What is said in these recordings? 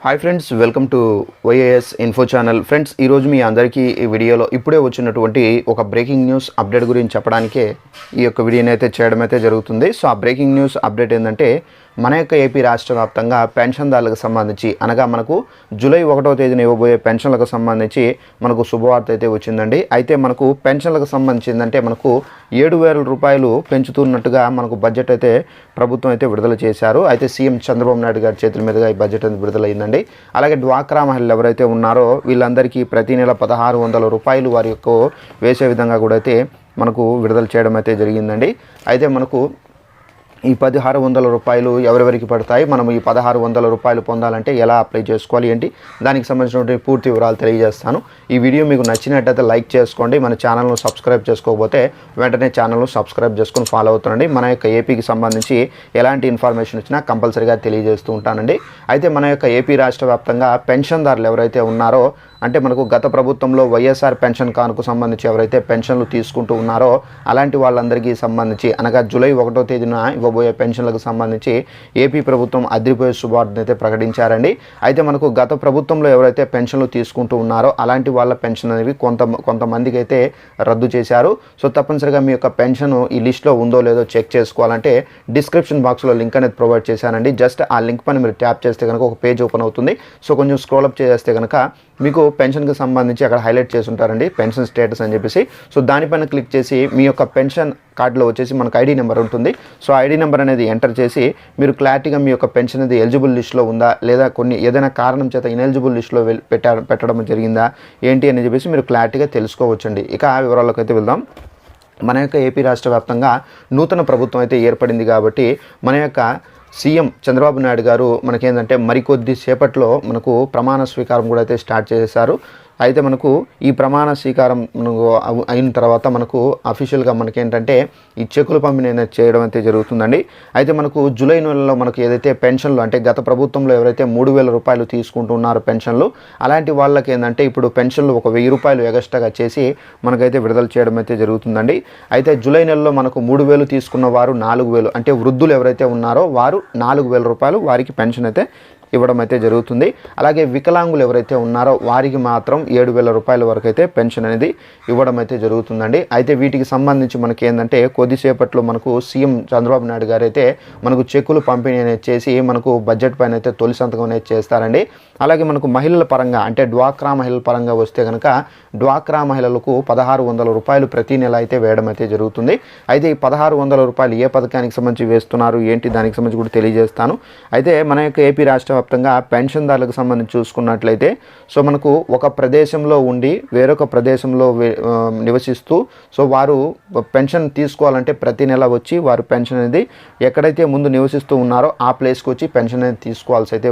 Hi friends, welcome to YAS info channel. Friends, ఈరోజు మీ అందరికీ ఈ వీడియోలో ఇప్పుడే వచ్చినటువంటి ఒక బ్రేకింగ్ న్యూస్ అప్డేట్ గురించి చెప్పడానికే ఈ యొక్క వీడియోని అయితే చేయడం అయితే జరుగుతుంది. సో ఆ బ్రేకింగ్ న్యూస్ అప్డేట్ ఏంటంటే మన యొక్క ఏపీ రాష్ట్ర వ్యాప్తంగా పెన్షన్దారులకు సంబంధించి అనగా మనకు జూలై 1వ తేదీన ఇవ్వబోయే పెన్షన్లకు సంబంధించి మనకు శుభవార్త అయితే వచ్చిందండి. అయితే మనకు పెన్షన్లకు సంబంధించి ఏంటంటే మనకు 7,000 రూపాయలు పెంచుతున్నట్టుగా మనకు బడ్జెట్ అయితే ప్రభుత్వం అయితే విడుదల చేశారు. అయితే సీఎం చంద్రబాబు నాయుడు గారి చేతుల మీదుగా ఈ బడ్జెట్ అనేది విడుదలైందండి. అలాగే డ్వాక్రా మహిళలు ఎవరైతే ఉన్నారో వీళ్ళందరికీ ప్రతి నెల 1,600 రూపాయలు వారి యొక్క వేసే విధంగా కూడా అయితే మనకు విడుదల చేయడం అయితే జరిగిందండి. అయితే మనకు ఈ 1,600 రూపాయలు ఎవరెవరికి పడతాయి, మనం ఈ 1,600 రూపాయలు పొందాలంటే ఎలా అప్లై చేసుకోవాలి ఏంటి, దానికి సంబంధించినటువంటి పూర్తి వివరాలు తెలియజేస్తాను. ఈ వీడియో మీకు నచ్చినట్టయితే లైక్ చేసుకోండి. మన ఛానల్ను సబ్స్క్రైబ్ చేసుకోకపోతే వెంటనే ఛానల్ను సబ్స్క్రైబ్ చేసుకుని ఫాలో అవుతానండి. మన యొక్క ఏపీకి సంబంధించి ఎలాంటి ఇన్ఫర్మేషన్ వచ్చినా కంపల్సరీగా తెలియజేస్తూ ఉంటానండి. అయితే మన యొక్క ఏపీ రాష్ట్ర వ్యాప్తంగా పెన్షన్దారులు ఎవరైతే ఉన్నారో అంటే మనకు గత ప్రభుత్వంలో వైఎస్ఆర్ పెన్షన్ కానుకు సంబంధించి ఎవరైతే పెన్షన్లు తీసుకుంటూ ఉన్నారో అలాంటి వాళ్ళందరికీ సంబంధించి అనగా జూలై 1వ తేదీన ఇవ్వబోయే పెన్షన్లకు సంబంధించి ఏపీ ప్రభుత్వం అదిరిపోయే శుభవార్తను అయితే ప్రకటించారండి. అయితే మనకు గత ప్రభుత్వంలో ఎవరైతే పెన్షన్లు తీసుకుంటూ ఉన్నారో అలాంటి వాళ్ళ పెన్షన్ అనేవి కొంతమందికి అయితే రద్దు చేశారు. సో తప్పనిసరిగా మీ యొక్క పెన్షన్ ఈ లిస్ట్లో ఉందో లేదో చెక్ చేసుకోవాలంటే డిస్క్రిప్షన్ బాక్స్లో లింక్ అనేది ప్రొవైడ్ చేశానండి. జస్ట్ ఆ లింక్ పైన మీరు ట్యాప్ చేస్తే కనుక ఒక పేజ్ ఓపెన్ అవుతుంది. సో కొంచెం స్క్రోల్ అప్ చేస్తే కనుక మీకు పెన్షన్కి సంబంధించి అక్కడ హైలైట్ చేసి ఉంటారండి, పెన్షన్ స్టేటస్ అని చెప్పేసి. సో దానిపైన క్లిక్ చేసి మీ యొక్క పెన్షన్ కార్డులో వచ్చేసి మనకు ఐడి నెంబర్ ఉంటుంది. సో ఐడి నెంబర్ అనేది ఎంటర్ చేసి మీరు క్లారిటీగా మీ యొక్క పెన్షన్ అనేది ఎలిజిబుల్ లిస్ట్లో ఉందా లేదా ఏదైనా కారణం చేత ఇనెలిజిబుల్ లిస్ట్లో పెట్టడం జరిగిందా ఏంటి అని చెప్పేసి మీరు క్లారిటీగా తెలుసుకోవచ్చండి. ఇక ఆ వివరాల్లోకి అయితే వెళ్దాం. మన యొక్క ఏపీ రాష్ట్ర వ్యాప్తంగా నూతన ప్రభుత్వం అయితే ఏర్పడింది కాబట్టి మన యొక్క సీఎం చంద్రబాబు నాయుడు గారు మనకేంటంటే మరికొద్ది సేపట్లో మనకు ప్రమాణ స్వీకారం కూడా అయితే స్టార్ట్ చేశారు. అయితే మనకు ఈ ప్రమాణ స్వీకారం అయిన తర్వాత మనకు అఫీషియల్గా మనకేంటంటే ఈ చెక్కుల పంపిణీ అనేది చేయడం అయితే జరుగుతుందండి. అయితే మనకు జూలై నెలలో మనకు ఏదైతే పెన్షన్లు అంటే గత ప్రభుత్వంలో ఎవరైతే 3,000 రూపాయలు తీసుకుంటున్నారో పెన్షన్లు అలాంటి వాళ్ళకి ఏంటంటే ఇప్పుడు పెన్షన్లు ఒక 1,000 రూపాయలు ఎగస్ట్రాగా చేసి మనకైతే విడుదల చేయడం అయితే జరుగుతుందండి. అయితే జూలై నెలలో మనకు 3,000 తీసుకున్న వారు 4,000 అంటే వృద్ధులు ఎవరైతే ఉన్నారో వారు 4,000 రూపాయలు వారికి పెన్షన్ అయితే ఇవ్వడం అయితే జరుగుతుంది. అలాగే వికలాంగులు ఎవరైతే ఉన్నారో వారికి మాత్రం 7,000 రూపాయల వరకు అయితే పెన్షన్ అనేది ఇవ్వడం అయితే జరుగుతుందండి. అయితే వీటికి సంబంధించి మనకి ఏంటంటే కొద్దిసేపట్లో మనకు సీఎం చంద్రబాబు నాయుడు గారు అయితే మనకు చెక్కులు పంపిణీ అనేది చేసి మనకు బడ్జెట్ పైన అయితే తొలి సంతకం అనేది చేస్తారండి. అలాగే మనకు మహిళల పరంగా అంటే డ్వాక్రా మహిళల పరంగా వస్తే కనుక డ్వాక్రా మహిళలకు 1,600 రూపాయలు ప్రతి నెల అయితే వేయడం అయితే జరుగుతుంది. అయితే ఈ 1,600 రూపాయలు ఏ పథకానికి సంబంధించి వేస్తున్నారు ఏంటి దానికి సంబంధించి కూడా తెలియజేస్తాను. అయితే మన యొక్క ఏపీ రాష్ట్ర వ్యాప్తంగా పెన్షన్దారులకు సంబంధించి చూసుకున్నట్లయితే సో మనకు ఒక ప్రదేశంలో ఉండి వేరొక ప్రదేశంలో నివసిస్తూ సో వారు పెన్షన్ తీసుకోవాలంటే ప్రతి నెల వచ్చి వారు పెన్షన్ అనేది ఎక్కడైతే ముందు నివసిస్తూ ఉన్నారో ఆ ప్లేస్కి వచ్చి పెన్షన్ అనేది తీసుకోవాల్సి అయితే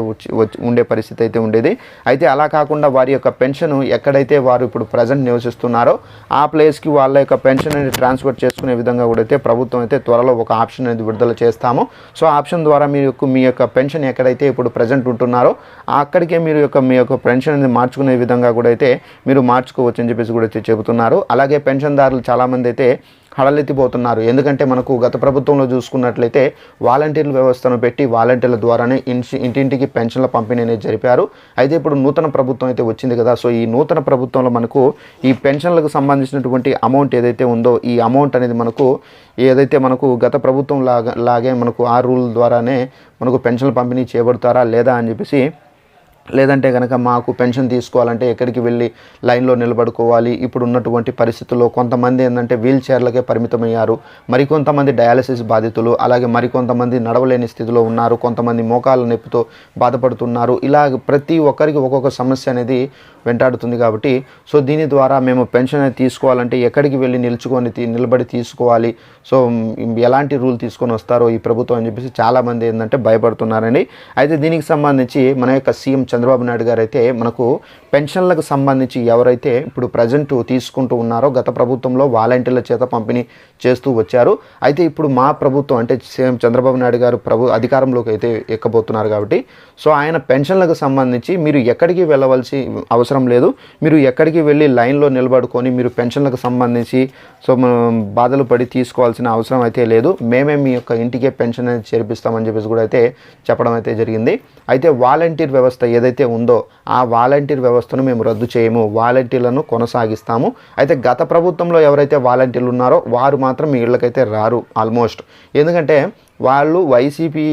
ఉండే పరిస్థితి అయితే ఉండేది. అయితే అలా కాకుండా వారి యొక్క పెన్షన్ ఎక్కడైతే వారు ఇప్పుడు ప్రజెంట్ నివసిస్తున్నారో ఆ ప్లేస్కి వాళ్ళ యొక్క పెన్షన్ అనేది ట్రాన్స్ఫర్ చేసుకునే విధంగా కూడా అయితే ప్రభుత్వం అయితే త్వరలో ఒక ఆప్షన్ అనేది విడుదల చేస్తాము. సో ఆప్షన్ ద్వారా మీ యొక్క పెన్షన్ ఎక్కడైతే ఇప్పుడు ప్రజెంట్ ఉంటున్నారో అక్కడికే మీ యొక్క పెన్షన్ అనేది మార్చుకునే విధంగా కూడా అయితే మీరు మార్చుకోవచ్చు అని చెప్పేసి కూడా అయితే చెబుతున్నారు. అలాగే పెన్షన్దారులు చాలామంది అయితే హడలెత్తిపోతున్నారు. ఎందుకంటే మనకు గత ప్రభుత్వంలో చూసుకున్నట్లయితే వాలంటీర్ల వ్యవస్థను పెట్టి వాలంటీర్ల ద్వారానే ఇంటింటికి పెన్షన్ల పంపిణీ అనేది జరిపారు. అయితే ఇప్పుడు నూతన ప్రభుత్వం అయితే వచ్చింది కదా. సో ఈ నూతన ప్రభుత్వంలో మనకు ఈ పెన్షన్లకు సంబంధించినటువంటి అమౌంట్ ఏదైతే ఉందో ఈ అమౌంట్ అనేది మనకు గత ప్రభుత్వం లాగే మనకు ఆ రూల్ ద్వారానే మనకు పెన్షన్ల పంపిణీ చేయబడతారా లేదా అని చెప్పేసి, లేదంటే కనుక మాకు పెన్షన్ తీసుకోవాలంటే ఎక్కడికి వెళ్ళి లైన్లో నిలబడుకోవాలి. ఇప్పుడు ఉన్నటువంటి పరిస్థితుల్లో కొంతమంది ఏంటంటే వీల్ చైర్లకే పరిమితమయ్యారు, మరికొంతమంది డయాలసిస్ బాధితులు, అలాగే మరికొంతమంది నడవలేని స్థితిలో ఉన్నారు, కొంతమంది మోకాళ్ళ నొప్పితో బాధపడుతున్నారు. ఇలా ప్రతి ఒక్కరికి ఒక్కొక్క సమస్య అనేది వెంటాడుతుంది. కాబట్టి సో దీని ద్వారా మేము పెన్షన్ అనేది తీసుకోవాలంటే ఎక్కడికి వెళ్ళి నిలబడి తీసుకోవాలి, సో ఎలాంటి రూల్ తీసుకొని వస్తారో ఈ ప్రభుత్వం అని చెప్పేసి చాలామంది ఏంటంటే భయపడుతున్నారండి. అయితే దీనికి సంబంధించి మన యొక్క సీఎం చంద్రబాబు నాయుడు గారు అయితే మనకు పెన్షన్లకు సంబంధించి ఎవరైతే ఇప్పుడు ప్రజెంట్ తీసుకుంటూ ఉన్నారో గత ప్రభుత్వంలో వాలంటీర్ల చేత పంపిణీ చేస్తూ వచ్చారు. అయితే ఇప్పుడు మా ప్రభుత్వం అంటే సీఎం చంద్రబాబు నాయుడు గారు అధికారంలోకి అయితే ఎక్కబోతున్నారు కాబట్టి సో ఆయన పెన్షన్లకు సంబంధించి మీరు ఎక్కడికి వెళ్ళవలసి అవసరం లేదు, మీరు ఎక్కడికి వెళ్ళి లైన్లో నిలబడుకొని మీరు పెన్షన్లకు సంబంధించి సో బాధలు పడి తీసుకోవాల్సిన అవసరం అయితే లేదు, మేమే మీ యొక్క ఇంటికే పెన్షన్ అనేది చేర్పిస్తామని చెప్పేసి కూడా అయితే చెప్పడం అయితే జరిగింది. అయితే వాలంటీర్ వ్యవస్థ ఏదైతే ఉందో ఆ వాలంటీర్ వ్యవస్థను మేము రద్దు చేయము, వాలంటీర్లను కొనసాగిస్తాము. అయితే గత ప్రభుత్వంలో ఎవరైతే వాలంటీర్లు ఉన్నారో వారు మాత్రం మీ ఇళ్ళకైతే రారు ఆల్మోస్ట్, ఎందుకంటే వాళ్ళు వైసీపీ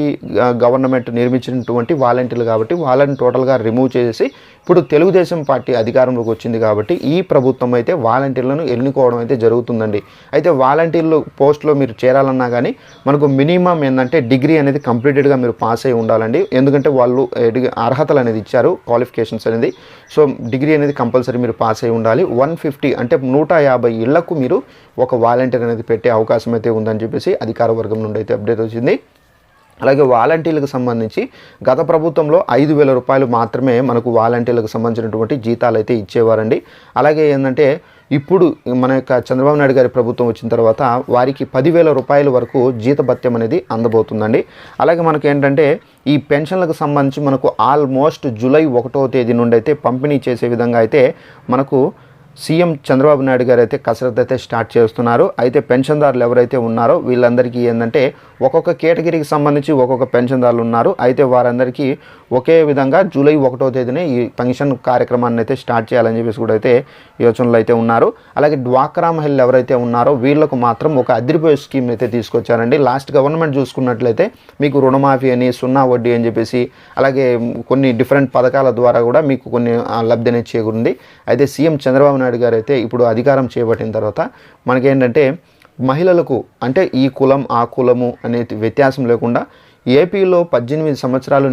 గవర్నమెంట్ నిర్మించినటువంటి వాలంటీర్లు కాబట్టి వాళ్ళని టోటల్గా రిమూవ్ చేసి ఇప్పుడు తెలుగుదేశం పార్టీ అధికారంలోకి వచ్చింది కాబట్టి ఈ ప్రభుత్వం అయితే వాలంటీర్లను ఎన్నుకోవడం అయితే జరుగుతుందండి. అయితే వాలంటీర్లు పోస్ట్లో మీరు చేరాలన్నా కానీ మనకు మినిమం ఏంటంటే డిగ్రీ అనేది కంప్లీటెడ్గా మీరు పాస్ అయి ఉండాలండి. ఎందుకంటే వాళ్ళు అర్హతలు అనేది ఇచ్చారు, క్వాలిఫికేషన్స్ అనేది. సో డిగ్రీ అనేది కంపల్సరీ మీరు పాస్ అయి ఉండాలి. 150 అంటే 150 ఇళ్లకు మీరు ఒక వాలంటీర్ అనేది పెట్టే అవకాశం అయితే ఉందని చెప్పేసి అధికార వర్గం నుండి అయితే అప్డేట్ వచ్చింది. అలాగే వాలంటీర్లకు సంబంధించి గత ప్రభుత్వంలో 5,000 రూపాయలు మాత్రమే మనకు వాలంటీర్లకు సంబంధించినటువంటి జీతాలు అయితే ఇచ్చేవారండి. అలాగే ఏంటంటే ఇప్పుడు మన యొక్క చంద్రబాబు నాయుడు గారి ప్రభుత్వం వచ్చిన తర్వాత వారికి 10,000 రూపాయల వరకు జీతభత్యం అనేది అందబోతుందండి. అలాగే మనకు ఏంటంటే ఈ పెన్షన్లకు సంబంధించి మనకు ఆల్మోస్ట్ జూలై 1వ తేదీ నుండి అయితే పంపిణీ చేసే విధంగా అయితే మనకు సీఎం చంద్రబాబు నాయుడు గారు అయితే కసరత్తు అయితే స్టార్ట్ చేస్తున్నారు. అయితే పెన్షన్దారులు ఎవరైతే ఉన్నారో వీళ్ళందరికీ ఏంటంటే ఒక్కొక్క కేటగిరీకి సంబంధించి ఒక్కొక్క పెన్షన్దారులు ఉన్నారు. అయితే వారందరికీ ఒకే విధంగా జూలై 1వ తేదీనే ఈ పెన్షన్ కార్యక్రమాన్ని అయితే స్టార్ట్ చేయాలని చెప్పేసి కూడా అయితే యోచనలు అయితే ఉన్నారు. అలాగే డ్వాక్రా మహిళలు ఎవరైతే ఉన్నారో వీళ్ళకు మాత్రం ఒక అదిరిపోయే స్కీమ్ అయితే తీసుకొచ్చారండి. లాస్ట్ గవర్నమెంట్ చూసుకున్నట్లయితే మీకు రుణమాఫీ అని, సున్నా వడ్డీ అని చెప్పేసి అలాగే కొన్ని డిఫరెంట్ పథకాల ద్వారా కూడా మీకు కొన్ని లబ్ధి అనేది చేకూరింది. అయితే సీఎం చంద్రబాబు నాయుడు గారు అయితే ఇప్పుడు అధికారం చేపట్టిన తర్వాత మనకేంటంటే మహిళలకు అంటే ఈ కులం ఆ కులము అనే వ్యత్యాసం లేకుండా ఏపీలో 18 సంవత్సరాలు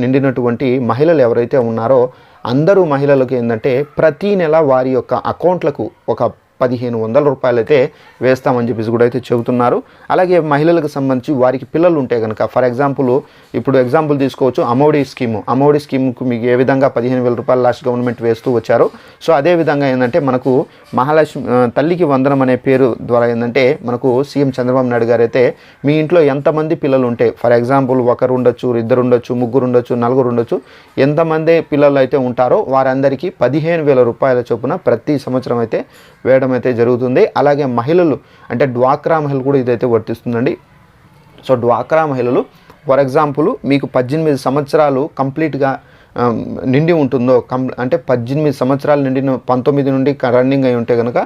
నిండినటువంటి మహిళలు ఎవరైతే ఉన్నారో అందరూ మహిళలకు ఏంటంటే ప్రతీ నెల వారి యొక్క అకౌంట్లకు ఒక 1,500 రూపాయలు అయితే వేస్తామని చెప్పేసి కూడా అయితే చెబుతున్నారు. అలాగే మహిళలకు సంబంధించి వారికి పిల్లలు ఉంటే కనుక ఫర్ ఎగ్జాంపుల్ ఇప్పుడు ఎగ్జాంపుల్ తీసుకోవచ్చు అమ్మఒడి స్కీమ్కు మీకు ఏ విధంగా 15,000 రూపాయలు లాస్ట్ గవర్నమెంట్ వేస్తూ వచ్చారు. సో అదేవిధంగా ఏంటంటే మనకు మహాలక్ష్మి తల్లికి వందనం అనే పేరు ద్వారా ఏంటంటే మనకు సీఎం చంద్రబాబు నాయుడు గారు అయితే మీ ఇంట్లో ఎంతమంది పిల్లలు ఉంటే ఫర్ ఎగ్జాంపుల్ ఒకరు ఉండొచ్చు, ఇద్దరు ఉండొచ్చు, ముగ్గురు ఉండొచ్చు, నలుగురు ఉండొచ్చు, ఎంతమంది పిల్లలు అయితే ఉంటారో వారందరికీ 15,000 రూపాయల చొప్పున ప్రతి సంవత్సరం అయితే వేయడం అయితే జరుగుతుంది. అలాగే మహిళలు అంటే డ్వాక్రా మహిళలు కూడా ఇదైతే వర్తిస్తుందండి. సో డ్వాక్రా మహిళలు ఫర్ ఎగ్జాంపుల్ మీకు 18 సంవత్సరాలు కంప్లీట్గా నిండి ఉంటుందో అంటే 18 సంవత్సరాలు నిండిన 19 నుండి రన్నింగ్ అయి ఉంటే కనుక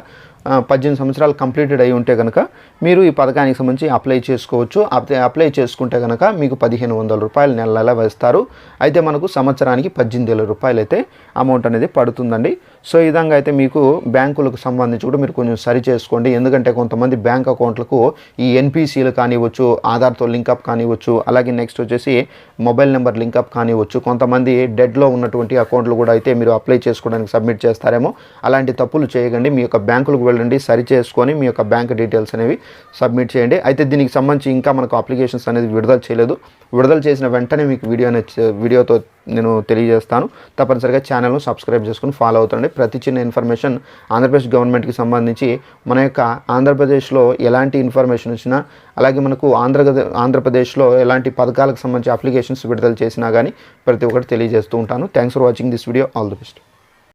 18 సంవత్సరాలు కంప్లీటెడ్ అయి ఉంటే కనుక మీరు ఈ పథకానికి సంబంధించి అప్లై చేసుకోవచ్చు. అప్లై చేసుకుంటే కనుక మీకు 1,500 రూపాయలు నెల వేస్తారు. అయితే మనకు సంవత్సరానికి 18,000 రూపాయలు అయితే అమౌంట్ అనేది పడుతుందండి. సో ఈ విధంగా అయితే మీకు బ్యాంకులకు సంబంధించి కూడా మీరు కొంచెం సరి చేసుకోండి. ఎందుకంటే కొంతమంది బ్యాంక్ అకౌంట్లకు ఈ ఎన్పిసిలు కానివ్వచ్చు, ఆధార్తో లింకప్ కానివ్వచ్చు, అలాగే నెక్స్ట్ వచ్చేసి మొబైల్ నెంబర్ లింకప్ కానివ్వచ్చు, కొంతమంది డెడ్లో ఉన్నటువంటి అకౌంట్లు కూడా అయితే మీరు అప్లై చేసుకోవడానికి సబ్మిట్ చేస్తారేమో. అలాంటి తప్పులు చేయకండి. మీ యొక్క బ్యాంకులకు వెళ్ళండి, సరి చేసుకొని మీ యొక్క బ్యాంక్ డీటెయిల్స్ అనేవి సబ్మిట్ చేయండి. అయితే దీనికి సంబంధించి ఇంకా మనకు అప్లికేషన్స్ అనేది విడుదల చేయలేదు. విడుదల చేసిన వెంటనే మీకు వీడియోతో నేను తెలియజేస్తాను. తప్పనిసరిగా ఛానల్ను సబ్స్క్రైబ్ చేసుకుని ఫాలో అవుతండి. ప్రతి చిన్న ఇన్ఫర్మేషన్ ఆంధ్రప్రదేశ్ గవర్నమెంట్కి సంబంధించి మన యొక్క ఆంధ్రప్రదేశ్లో ఎలాంటి ఇన్ఫర్మేషన్ వచ్చినా అలాగే మనకు ఆంధ్రప్రదేశ్లో ఎలాంటి పథకాలకు సంబంధించి అప్లికేషన్స్ విడుదల చేసినా కానీ ప్రతి ఒక్కటి తెలియజేస్తూ ఉంటాను. Thanks for watching this video. All the best.